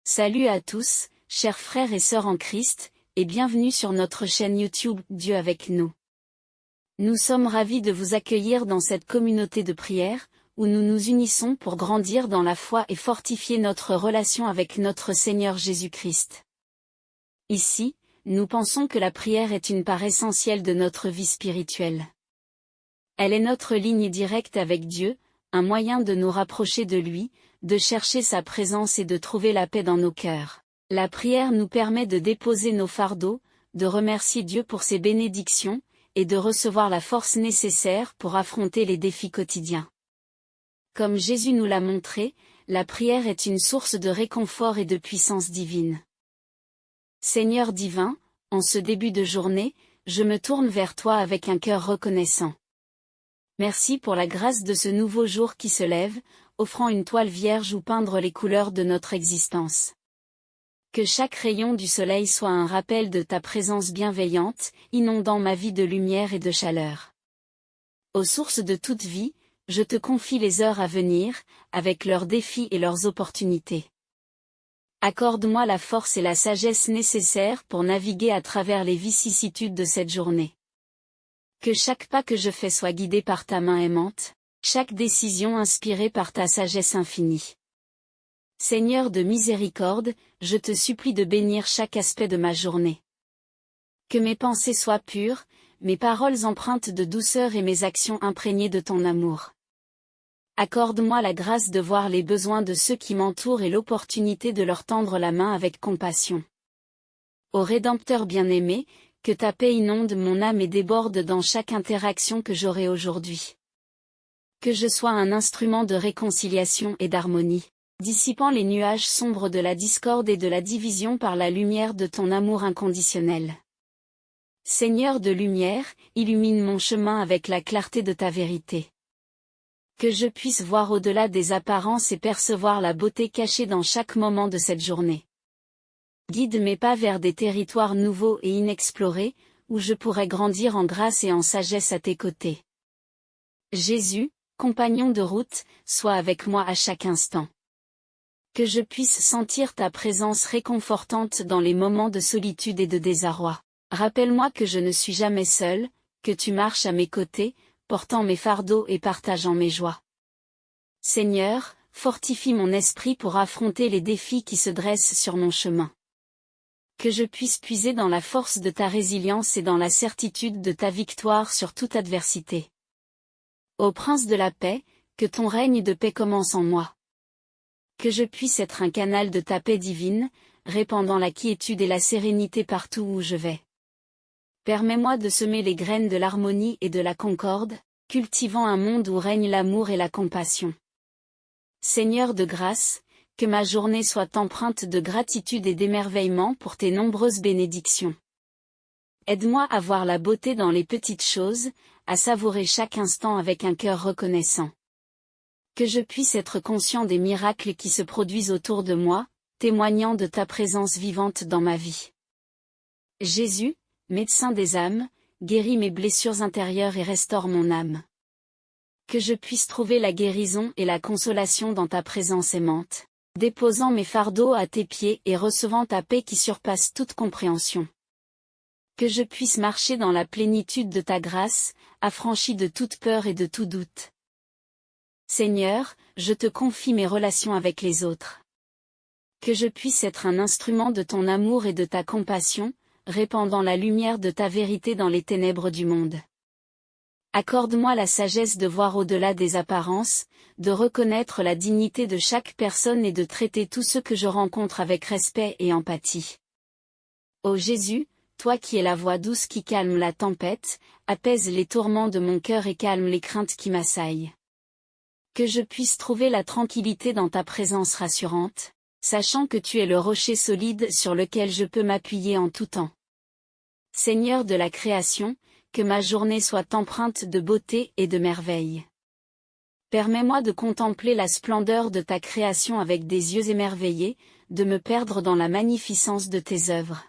Salut à tous, chers frères et sœurs en Christ, et bienvenue sur notre chaîne YouTube Dieu avec nous. Nous sommes ravis de vous accueillir dans cette communauté de prière, où nous nous unissons pour grandir dans la foi et fortifier notre relation avec notre Seigneur Jésus-Christ. Ici, nous pensons que la prière est une part essentielle de notre vie spirituelle. Elle est notre ligne directe avec Dieu, un moyen de nous rapprocher de lui, de chercher sa présence et de trouver la paix dans nos cœurs. La prière nous permet de déposer nos fardeaux, de remercier Dieu pour ses bénédictions, et de recevoir la force nécessaire pour affronter les défis quotidiens. Comme Jésus nous l'a montré, la prière est une source de réconfort et de puissance divine. Seigneur divin, en ce début de journée, je me tourne vers toi avec un cœur reconnaissant. Merci pour la grâce de ce nouveau jour qui se lève, offrant une toile vierge où peindre les couleurs de notre existence. Que chaque rayon du soleil soit un rappel de ta présence bienveillante, inondant ma vie de lumière et de chaleur. Aux sources de toute vie, je te confie les heures à venir, avec leurs défis et leurs opportunités. Accorde-moi la force et la sagesse nécessaires pour naviguer à travers les vicissitudes de cette journée. Que chaque pas que je fais soit guidé par ta main aimante, chaque décision inspirée par ta sagesse infinie. Seigneur de miséricorde, je te supplie de bénir chaque aspect de ma journée. Que mes pensées soient pures, mes paroles empreintes de douceur et mes actions imprégnées de ton amour. Accorde-moi la grâce de voir les besoins de ceux qui m'entourent et l'opportunité de leur tendre la main avec compassion. Ô Rédempteur bien-aimé, que ta paix inonde mon âme et déborde dans chaque interaction que j'aurai aujourd'hui. Que je sois un instrument de réconciliation et d'harmonie, dissipant les nuages sombres de la discorde et de la division par la lumière de ton amour inconditionnel. Seigneur de lumière, illumine mon chemin avec la clarté de ta vérité. Que je puisse voir au-delà des apparences et percevoir la beauté cachée dans chaque moment de cette journée. Guide mes pas vers des territoires nouveaux et inexplorés, où je pourrai grandir en grâce et en sagesse à tes côtés. Jésus, compagnon de route, sois avec moi à chaque instant. Que je puisse sentir ta présence réconfortante dans les moments de solitude et de désarroi. Rappelle-moi que je ne suis jamais seul, que tu marches à mes côtés, portant mes fardeaux et partageant mes joies. Seigneur, fortifie mon esprit pour affronter les défis qui se dressent sur mon chemin. Que je puisse puiser dans la force de ta résilience et dans la certitude de ta victoire sur toute adversité. Ô Prince de la paix, que ton règne de paix commence en moi. Que je puisse être un canal de ta paix divine, répandant la quiétude et la sérénité partout où je vais. Permets-moi de semer les graines de l'harmonie et de la concorde, cultivant un monde où règne l'amour et la compassion. Seigneur de grâce, que ma journée soit empreinte de gratitude et d'émerveillement pour tes nombreuses bénédictions. Aide-moi à voir la beauté dans les petites choses, à savourer chaque instant avec un cœur reconnaissant. Que je puisse être conscient des miracles qui se produisent autour de moi, témoignant de ta présence vivante dans ma vie. Jésus, médecin des âmes, guéris mes blessures intérieures et restaure mon âme. Que je puisse trouver la guérison et la consolation dans ta présence aimante, déposant mes fardeaux à tes pieds et recevant ta paix qui surpasse toute compréhension. Que je puisse marcher dans la plénitude de ta grâce, affranchi de toute peur et de tout doute. Seigneur, je te confie mes relations avec les autres. Que je puisse être un instrument de ton amour et de ta compassion, répandant la lumière de ta vérité dans les ténèbres du monde. Accorde-moi la sagesse de voir au-delà des apparences, de reconnaître la dignité de chaque personne et de traiter tous ceux que je rencontre avec respect et empathie. Ô Jésus, toi qui es la voix douce qui calme la tempête, apaise les tourments de mon cœur et calme les craintes qui m'assaillent. Que je puisse trouver la tranquillité dans ta présence rassurante, sachant que tu es le rocher solide sur lequel je peux m'appuyer en tout temps. Seigneur de la création, que ma journée soit empreinte de beauté et de merveille. Permets-moi de contempler la splendeur de ta création avec des yeux émerveillés, de me perdre dans la magnificence de tes œuvres.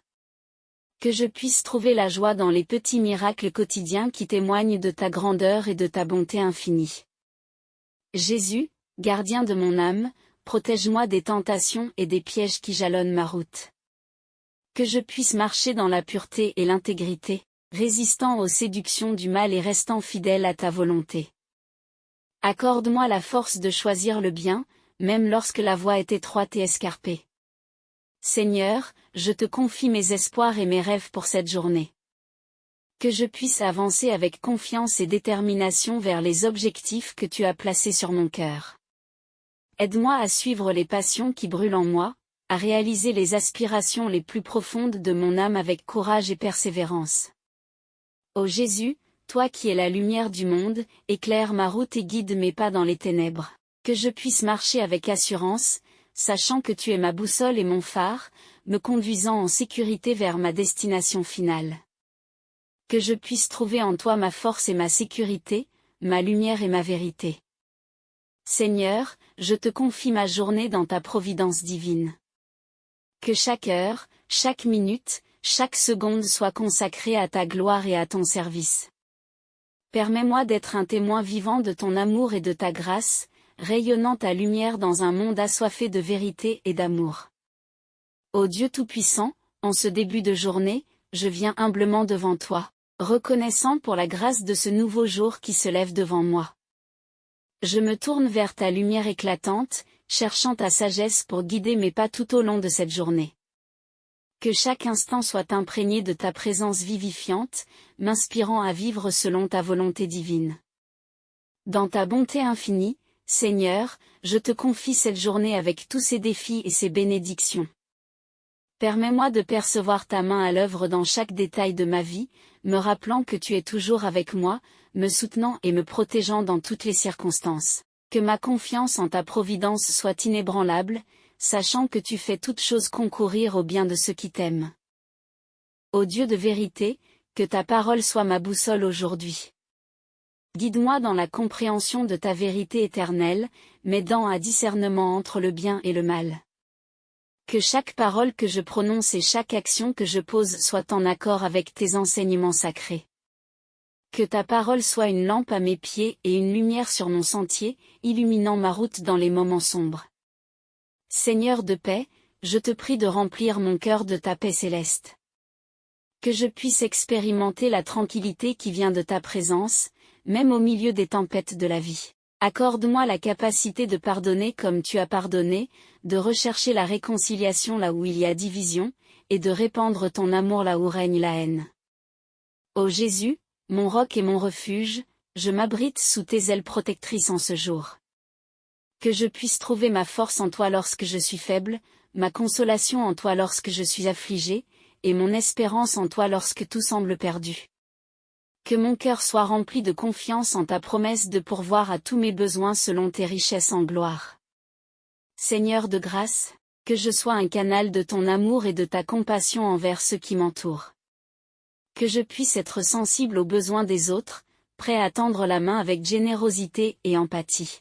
Que je puisse trouver la joie dans les petits miracles quotidiens qui témoignent de ta grandeur et de ta bonté infinie. Jésus, gardien de mon âme, protège-moi des tentations et des pièges qui jalonnent ma route. Que je puisse marcher dans la pureté et l'intégrité, résistant aux séductions du mal et restant fidèle à ta volonté. Accorde-moi la force de choisir le bien, même lorsque la voie est étroite et escarpée. Seigneur, je te confie mes espoirs et mes rêves pour cette journée. Que je puisse avancer avec confiance et détermination vers les objectifs que tu as placés sur mon cœur. Aide-moi à suivre les passions qui brûlent en moi, à réaliser les aspirations les plus profondes de mon âme avec courage et persévérance. Ô Jésus, toi qui es la lumière du monde, éclaire ma route et guide mes pas dans les ténèbres. Que je puisse marcher avec assurance, sachant que tu es ma boussole et mon phare, me conduisant en sécurité vers ma destination finale. Que je puisse trouver en toi ma force et ma sécurité, ma lumière et ma vérité. Seigneur, je te confie ma journée dans ta providence divine. Que chaque heure, chaque minute, chaque seconde soit consacrée à ta gloire et à ton service. Permets-moi d'être un témoin vivant de ton amour et de ta grâce, rayonnant ta lumière dans un monde assoiffé de vérité et d'amour. Ô Dieu Tout-Puissant, en ce début de journée, je viens humblement devant toi, reconnaissant pour la grâce de ce nouveau jour qui se lève devant moi. Je me tourne vers ta lumière éclatante, cherchant ta sagesse pour guider mes pas tout au long de cette journée. Que chaque instant soit imprégné de ta présence vivifiante, m'inspirant à vivre selon ta volonté divine. Dans ta bonté infinie, Seigneur, je te confie cette journée avec tous ses défis et ses bénédictions. Permets-moi de percevoir ta main à l'œuvre dans chaque détail de ma vie, me rappelant que tu es toujours avec moi, me soutenant et me protégeant dans toutes les circonstances. Que ma confiance en ta providence soit inébranlable, sachant que tu fais toutes choses concourir au bien de ceux qui t'aiment. Ô Dieu de vérité, que ta parole soit ma boussole aujourd'hui. Guide-moi dans la compréhension de ta vérité éternelle, m'aidant à discernement entre le bien et le mal. Que chaque parole que je prononce et chaque action que je pose soit en accord avec tes enseignements sacrés. Que ta parole soit une lampe à mes pieds et une lumière sur mon sentier, illuminant ma route dans les moments sombres. Seigneur de paix, je te prie de remplir mon cœur de ta paix céleste. Que je puisse expérimenter la tranquillité qui vient de ta présence, même au milieu des tempêtes de la vie. Accorde-moi la capacité de pardonner comme tu as pardonné, de rechercher la réconciliation là où il y a division, et de répandre ton amour là où règne la haine. Ô Jésus, mon roc et mon refuge, je m'abrite sous tes ailes protectrices en ce jour. Que je puisse trouver ma force en toi lorsque je suis faible, ma consolation en toi lorsque je suis affligé, et mon espérance en toi lorsque tout semble perdu. Que mon cœur soit rempli de confiance en ta promesse de pourvoir à tous mes besoins selon tes richesses en gloire. Seigneur de grâce, que je sois un canal de ton amour et de ta compassion envers ceux qui m'entourent. Que je puisse être sensible aux besoins des autres, prêt à tendre la main avec générosité et empathie.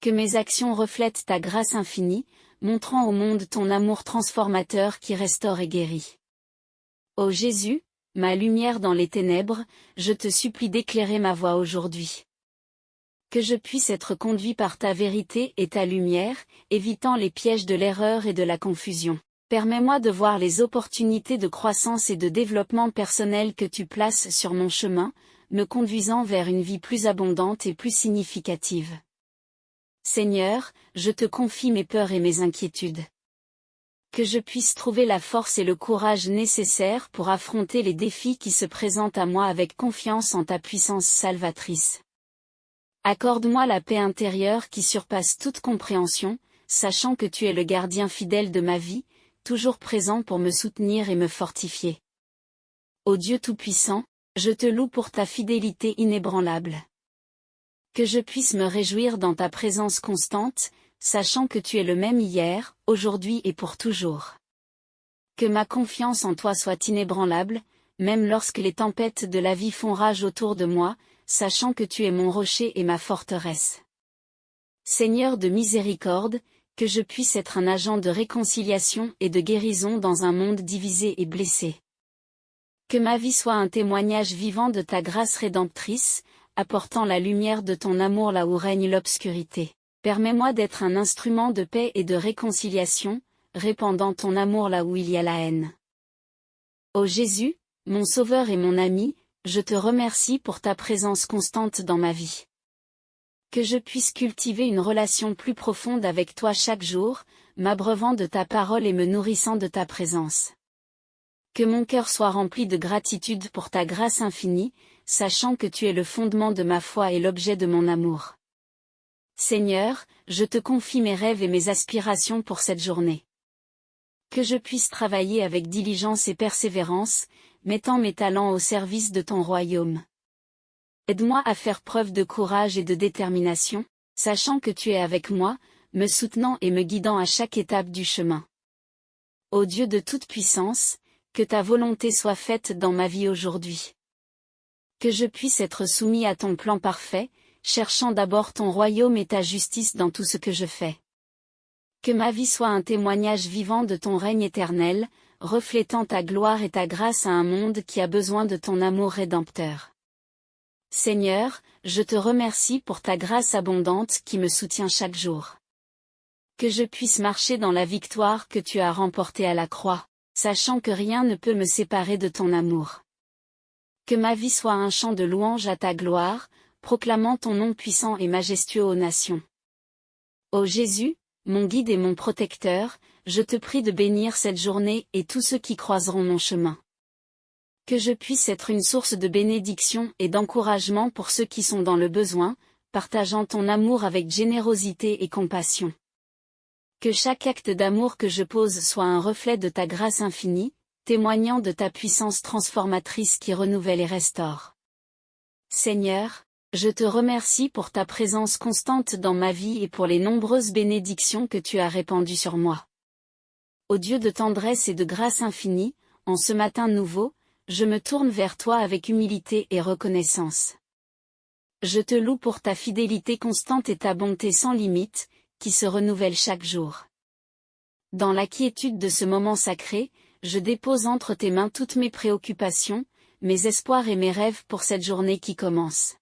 Que mes actions reflètent ta grâce infinie, montrant au monde ton amour transformateur qui restaure et guérit. Ô Jésus, ma lumière dans les ténèbres, je te supplie d'éclairer ma voie aujourd'hui. Que je puisse être conduit par ta vérité et ta lumière, évitant les pièges de l'erreur et de la confusion. Permets-moi de voir les opportunités de croissance et de développement personnel que tu places sur mon chemin, me conduisant vers une vie plus abondante et plus significative. Seigneur, je te confie mes peurs et mes inquiétudes. Que je puisse trouver la force et le courage nécessaires pour affronter les défis qui se présentent à moi avec confiance en ta puissance salvatrice. Accorde-moi la paix intérieure qui surpasse toute compréhension, sachant que tu es le gardien fidèle de ma vie, toujours présent pour me soutenir et me fortifier. Ô Dieu Tout-Puissant, je te loue pour ta fidélité inébranlable. Que je puisse me réjouir dans ta présence constante, sachant que tu es le même hier, aujourd'hui et pour toujours. Que ma confiance en toi soit inébranlable, même lorsque les tempêtes de la vie font rage autour de moi, sachant que tu es mon rocher et ma forteresse. Seigneur de miséricorde, que je puisse être un agent de réconciliation et de guérison dans un monde divisé et blessé. Que ma vie soit un témoignage vivant de ta grâce rédemptrice, apportant la lumière de ton amour là où règne l'obscurité. Permets-moi d'être un instrument de paix et de réconciliation, répandant ton amour là où il y a la haine. Ô Jésus, mon Sauveur et mon ami, je te remercie pour ta présence constante dans ma vie. Que je puisse cultiver une relation plus profonde avec toi chaque jour, m'abreuvant de ta parole et me nourrissant de ta présence. Que mon cœur soit rempli de gratitude pour ta grâce infinie, sachant que tu es le fondement de ma foi et l'objet de mon amour. Seigneur, je te confie mes rêves et mes aspirations pour cette journée. Que je puisse travailler avec diligence et persévérance, mettant mes talents au service de ton royaume. Aide-moi à faire preuve de courage et de détermination, sachant que tu es avec moi, me soutenant et me guidant à chaque étape du chemin. Ô Dieu de toute puissance, que ta volonté soit faite dans ma vie aujourd'hui. Que je puisse être soumis à ton plan parfait, cherchant d'abord ton royaume et ta justice dans tout ce que je fais. Que ma vie soit un témoignage vivant de ton règne éternel, reflétant ta gloire et ta grâce à un monde qui a besoin de ton amour rédempteur. Seigneur, je te remercie pour ta grâce abondante qui me soutient chaque jour. Que je puisse marcher dans la victoire que tu as remportée à la croix, sachant que rien ne peut me séparer de ton amour. Que ma vie soit un chant de louange à ta gloire, proclamant ton nom puissant et majestueux aux nations. Ô Jésus, mon guide et mon protecteur, je te prie de bénir cette journée et tous ceux qui croiseront mon chemin. Que je puisse être une source de bénédiction et d'encouragement pour ceux qui sont dans le besoin, partageant ton amour avec générosité et compassion. Que chaque acte d'amour que je pose soit un reflet de ta grâce infinie, témoignant de ta puissance transformatrice qui renouvelle et restaure. Seigneur, je te remercie pour ta présence constante dans ma vie et pour les nombreuses bénédictions que tu as répandues sur moi. Ô Dieu de tendresse et de grâce infinie, en ce matin nouveau, je me tourne vers toi avec humilité et reconnaissance. Je te loue pour ta fidélité constante et ta bonté sans limite, qui se renouvelle chaque jour. Dans la quiétude de ce moment sacré, je dépose entre tes mains toutes mes préoccupations, mes espoirs et mes rêves pour cette journée qui commence.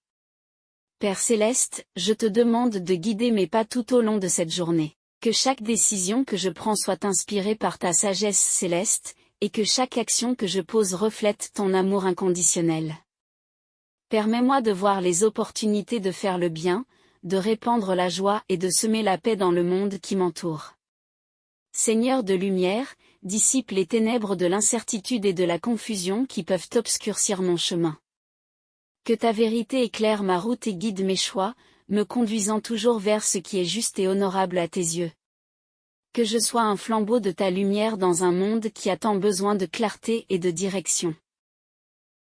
Père Céleste, je te demande de guider mes pas tout au long de cette journée. Que chaque décision que je prends soit inspirée par ta sagesse céleste, et que chaque action que je pose reflète ton amour inconditionnel. Permets-moi de voir les opportunités de faire le bien, de répandre la joie et de semer la paix dans le monde qui m'entoure. Seigneur de lumière, dissipe les ténèbres de l'incertitude et de la confusion qui peuvent obscurcir mon chemin. Que ta vérité éclaire ma route et guide mes choix, me conduisant toujours vers ce qui est juste et honorable à tes yeux. Que je sois un flambeau de ta lumière dans un monde qui a tant besoin de clarté et de direction.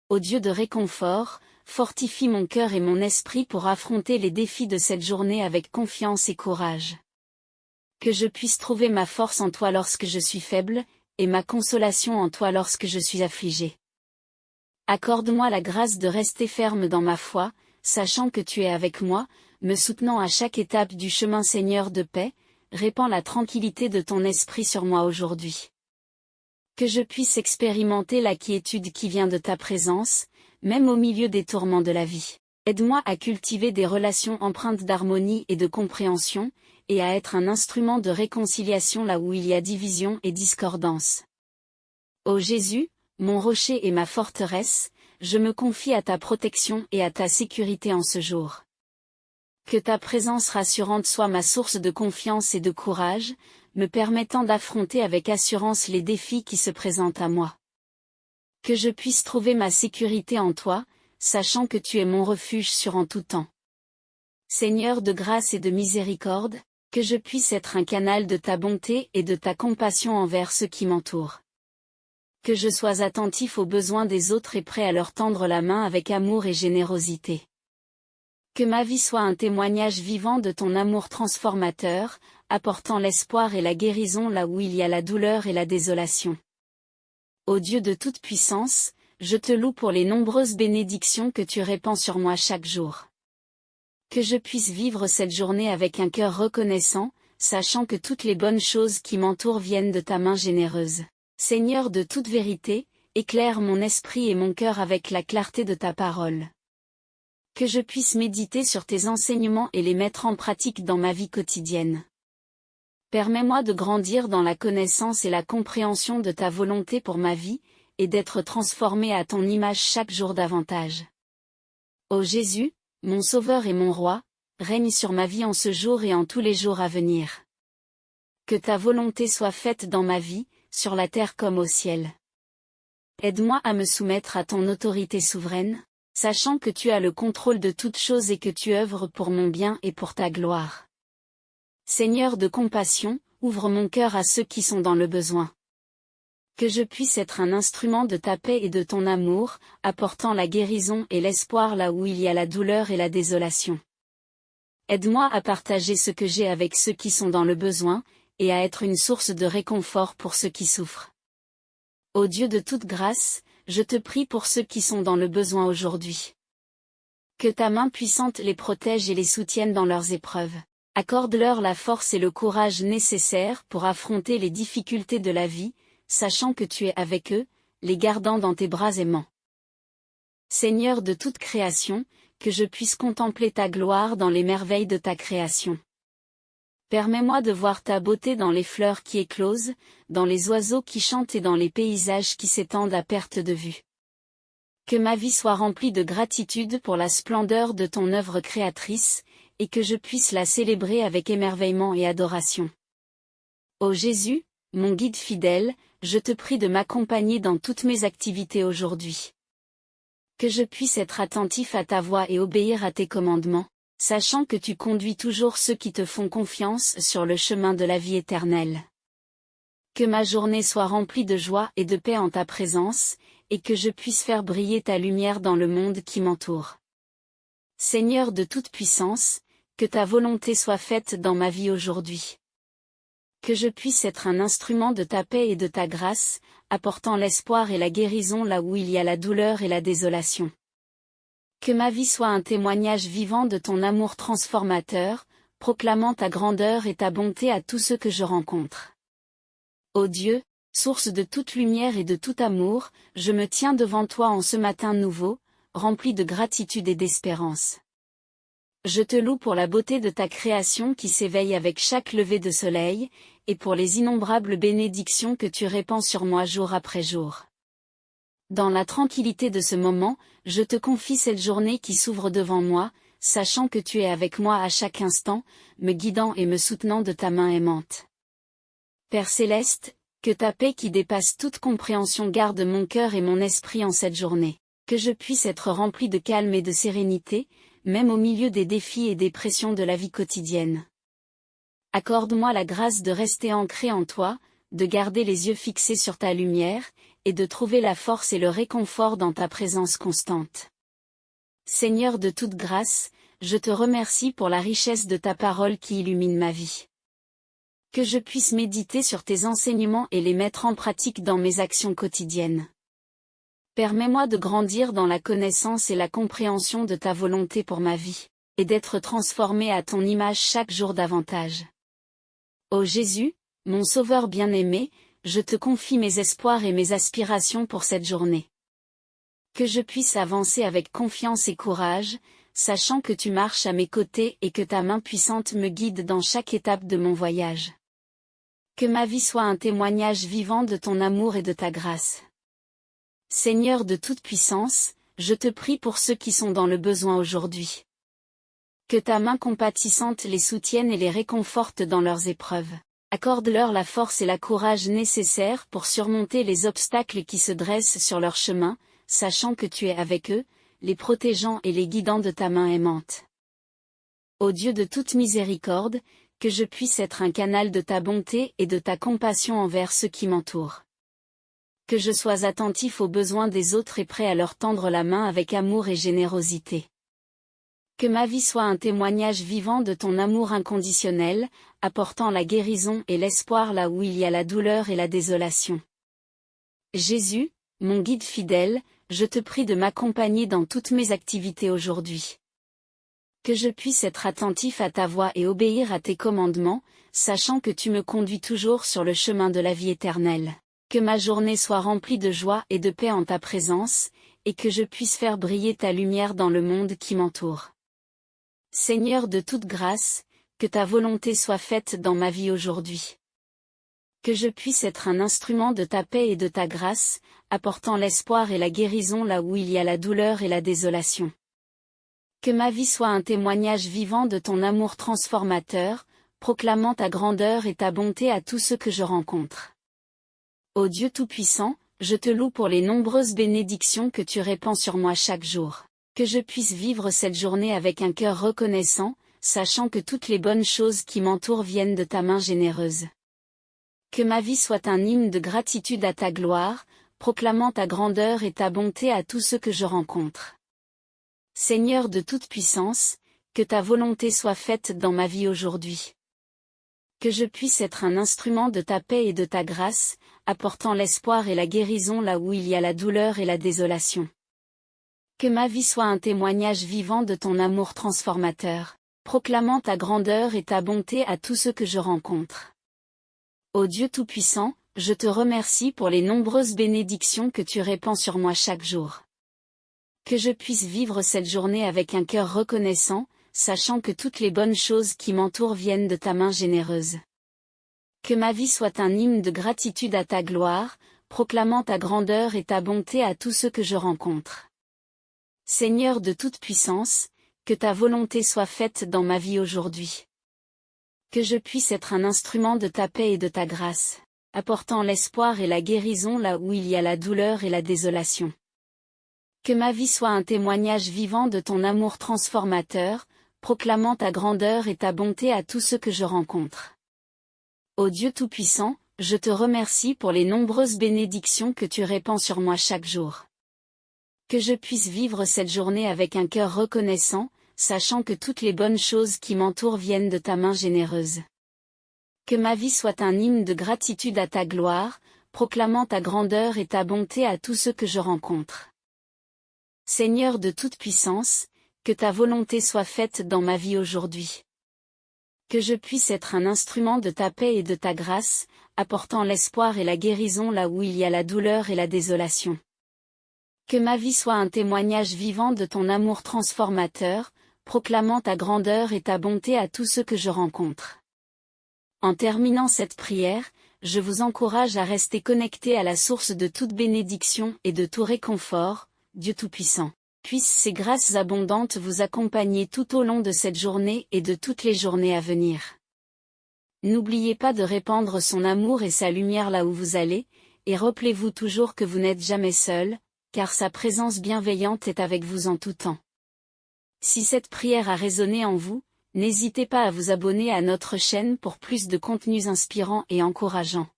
Ô Dieu de réconfort, fortifie mon cœur et mon esprit pour affronter les défis de cette journée avec confiance et courage. Que je puisse trouver ma force en toi lorsque je suis faible, et ma consolation en toi lorsque je suis affligé. Accorde-moi la grâce de rester ferme dans ma foi, sachant que tu es avec moi, me soutenant à chaque étape du chemin. Seigneur de paix, répands la tranquillité de ton esprit sur moi aujourd'hui. Que je puisse expérimenter la quiétude qui vient de ta présence, même au milieu des tourments de la vie. Aide-moi à cultiver des relations empreintes d'harmonie et de compréhension, et à être un instrument de réconciliation là où il y a division et discordance. Ô Jésus, mon rocher et ma forteresse, je me confie à ta protection et à ta sécurité en ce jour. Que ta présence rassurante soit ma source de confiance et de courage, me permettant d'affronter avec assurance les défis qui se présentent à moi. Que je puisse trouver ma sécurité en toi, sachant que tu es mon refuge sûr en tout temps. Seigneur de grâce et de miséricorde, que je puisse être un canal de ta bonté et de ta compassion envers ceux qui m'entourent. Que je sois attentif aux besoins des autres et prêt à leur tendre la main avec amour et générosité. Que ma vie soit un témoignage vivant de ton amour transformateur, apportant l'espoir et la guérison là où il y a la douleur et la désolation. Ô Dieu de toute puissance, je te loue pour les nombreuses bénédictions que tu répands sur moi chaque jour. Que je puisse vivre cette journée avec un cœur reconnaissant, sachant que toutes les bonnes choses qui m'entourent viennent de ta main généreuse. Seigneur de toute vérité, éclaire mon esprit et mon cœur avec la clarté de ta parole. Que je puisse méditer sur tes enseignements et les mettre en pratique dans ma vie quotidienne. Permets-moi de grandir dans la connaissance et la compréhension de ta volonté pour ma vie, et d'être transformé à ton image chaque jour davantage. Ô Jésus, mon Sauveur et mon Roi, règne sur ma vie en ce jour et en tous les jours à venir. Que ta volonté soit faite dans ma vie, sur la terre comme au ciel. Aide-moi à me soumettre à ton autorité souveraine, sachant que tu as le contrôle de toutes choses et que tu œuvres pour mon bien et pour ta gloire. Seigneur de compassion, ouvre mon cœur à ceux qui sont dans le besoin. Que je puisse être un instrument de ta paix et de ton amour, apportant la guérison et l'espoir là où il y a la douleur et la désolation. Aide-moi à partager ce que j'ai avec ceux qui sont dans le besoin, et à être une source de réconfort pour ceux qui souffrent. Ô Dieu de toute grâce, je te prie pour ceux qui sont dans le besoin aujourd'hui. Que ta main puissante les protège et les soutienne dans leurs épreuves. Accorde-leur la force et le courage nécessaires pour affronter les difficultés de la vie, sachant que tu es avec eux, les gardant dans tes bras aimants. Seigneur de toute création, que je puisse contempler ta gloire dans les merveilles de ta création. Permets-moi de voir ta beauté dans les fleurs qui éclosent, dans les oiseaux qui chantent et dans les paysages qui s'étendent à perte de vue. Que ma vie soit remplie de gratitude pour la splendeur de ton œuvre créatrice, et que je puisse la célébrer avec émerveillement et adoration. Ô Jésus, mon guide fidèle, je te prie de m'accompagner dans toutes mes activités aujourd'hui. Que je puisse être attentif à ta voix et obéir à tes commandements, sachant que tu conduis toujours ceux qui te font confiance sur le chemin de la vie éternelle. Que ma journée soit remplie de joie et de paix en ta présence, et que je puisse faire briller ta lumière dans le monde qui m'entoure. Seigneur de toute puissance, que ta volonté soit faite dans ma vie aujourd'hui. Que je puisse être un instrument de ta paix et de ta grâce, apportant l'espoir et la guérison là où il y a la douleur et la désolation. Que ma vie soit un témoignage vivant de ton amour transformateur, proclamant ta grandeur et ta bonté à tous ceux que je rencontre. Ô Dieu, source de toute lumière et de tout amour, je me tiens devant toi en ce matin nouveau, rempli de gratitude et d'espérance. Je te loue pour la beauté de ta création qui s'éveille avec chaque lever de soleil, et pour les innombrables bénédictions que tu répands sur moi jour après jour. Dans la tranquillité de ce moment, je te confie cette journée qui s'ouvre devant moi, sachant que tu es avec moi à chaque instant, me guidant et me soutenant de ta main aimante. Père céleste, que ta paix qui dépasse toute compréhension garde mon cœur et mon esprit en cette journée, que je puisse être rempli de calme et de sérénité, même au milieu des défis et des pressions de la vie quotidienne. Accorde-moi la grâce de rester ancré en toi, de garder les yeux fixés sur ta lumière, et de trouver la force et le réconfort dans ta présence constante. Seigneur de toute grâce, je te remercie pour la richesse de ta parole qui illumine ma vie. Que je puisse méditer sur tes enseignements et les mettre en pratique dans mes actions quotidiennes. Permets-moi de grandir dans la connaissance et la compréhension de ta volonté pour ma vie, et d'être transformé à ton image chaque jour davantage. Ô Jésus, mon Sauveur bien-aimé, je te confie mes espoirs et mes aspirations pour cette journée. Que je puisse avancer avec confiance et courage, sachant que tu marches à mes côtés et que ta main puissante me guide dans chaque étape de mon voyage. Que ma vie soit un témoignage vivant de ton amour et de ta grâce. Seigneur de toute puissance, je te prie pour ceux qui sont dans le besoin aujourd'hui. Que ta main compatissante les soutienne et les réconforte dans leurs épreuves. Accorde-leur la force et le courage nécessaires pour surmonter les obstacles qui se dressent sur leur chemin, sachant que tu es avec eux, les protégeant et les guidant de ta main aimante. Ô Dieu de toute miséricorde, que je puisse être un canal de ta bonté et de ta compassion envers ceux qui m'entourent. Que je sois attentif aux besoins des autres et prêt à leur tendre la main avec amour et générosité. Que ma vie soit un témoignage vivant de ton amour inconditionnel, apportant la guérison et l'espoir là où il y a la douleur et la désolation. Jésus, mon guide fidèle, je te prie de m'accompagner dans toutes mes activités aujourd'hui. Que je puisse être attentif à ta voix et obéir à tes commandements, sachant que tu me conduis toujours sur le chemin de la vie éternelle. Que ma journée soit remplie de joie et de paix en ta présence, et que je puisse faire briller ta lumière dans le monde qui m'entoure. Seigneur de toute grâce, que ta volonté soit faite dans ma vie aujourd'hui. Que je puisse être un instrument de ta paix et de ta grâce, apportant l'espoir et la guérison là où il y a la douleur et la désolation. Que ma vie soit un témoignage vivant de ton amour transformateur, proclamant ta grandeur et ta bonté à tous ceux que je rencontre. Ô Dieu Tout-Puissant, je te loue pour les nombreuses bénédictions que tu répands sur moi chaque jour. Que je puisse vivre cette journée avec un cœur reconnaissant, sachant que toutes les bonnes choses qui m'entourent viennent de ta main généreuse. Que ma vie soit un hymne de gratitude à ta gloire, proclamant ta grandeur et ta bonté à tous ceux que je rencontre. Seigneur de toute puissance, que ta volonté soit faite dans ma vie aujourd'hui. Que je puisse être un instrument de ta paix et de ta grâce, apportant l'espoir et la guérison là où il y a la douleur et la désolation. Que ma vie soit un témoignage vivant de ton amour transformateur, proclamant ta grandeur et ta bonté à tous ceux que je rencontre. Ô Dieu Tout-Puissant, je te remercie pour les nombreuses bénédictions que tu répands sur moi chaque jour. Que je puisse vivre cette journée avec un cœur reconnaissant, sachant que toutes les bonnes choses qui m'entourent viennent de ta main généreuse. Que ma vie soit un hymne de gratitude à ta gloire, proclamant ta grandeur et ta bonté à tous ceux que je rencontre. Seigneur de toute puissance, que ta volonté soit faite dans ma vie aujourd'hui. Que je puisse être un instrument de ta paix et de ta grâce, apportant l'espoir et la guérison là où il y a la douleur et la désolation. Que ma vie soit un témoignage vivant de ton amour transformateur, proclamant ta grandeur et ta bonté à tous ceux que je rencontre. Ô Dieu Tout-Puissant, je te remercie pour les nombreuses bénédictions que tu répands sur moi chaque jour. Que je puisse vivre cette journée avec un cœur reconnaissant, sachant que toutes les bonnes choses qui m'entourent viennent de ta main généreuse. Que ma vie soit un hymne de gratitude à ta gloire, proclamant ta grandeur et ta bonté à tous ceux que je rencontre. Seigneur de toute puissance, que ta volonté soit faite dans ma vie aujourd'hui. Que je puisse être un instrument de ta paix et de ta grâce, apportant l'espoir et la guérison là où il y a la douleur et la désolation. Que ma vie soit un témoignage vivant de ton amour transformateur, proclamant ta grandeur et ta bonté à tous ceux que je rencontre. En terminant cette prière, je vous encourage à rester connecté à la source de toute bénédiction et de tout réconfort, Dieu Tout-Puissant. Puissent ces grâces abondantes vous accompagner tout au long de cette journée et de toutes les journées à venir. N'oubliez pas de répandre son amour et sa lumière là où vous allez, et rappelez-vous toujours que vous n'êtes jamais seul, car sa présence bienveillante est avec vous en tout temps. Si cette prière a résonné en vous, n'hésitez pas à vous abonner à notre chaîne pour plus de contenus inspirants et encourageants.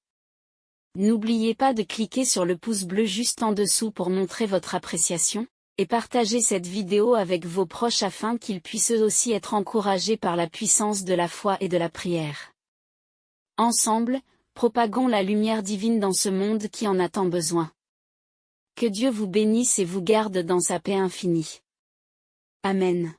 N'oubliez pas de cliquer sur le pouce bleu juste en dessous pour montrer votre appréciation, et partagez cette vidéo avec vos proches afin qu'ils puissent eux aussi être encouragés par la puissance de la foi et de la prière. Ensemble, propagons la lumière divine dans ce monde qui en a tant besoin. Que Dieu vous bénisse et vous garde dans sa paix infinie. Amen.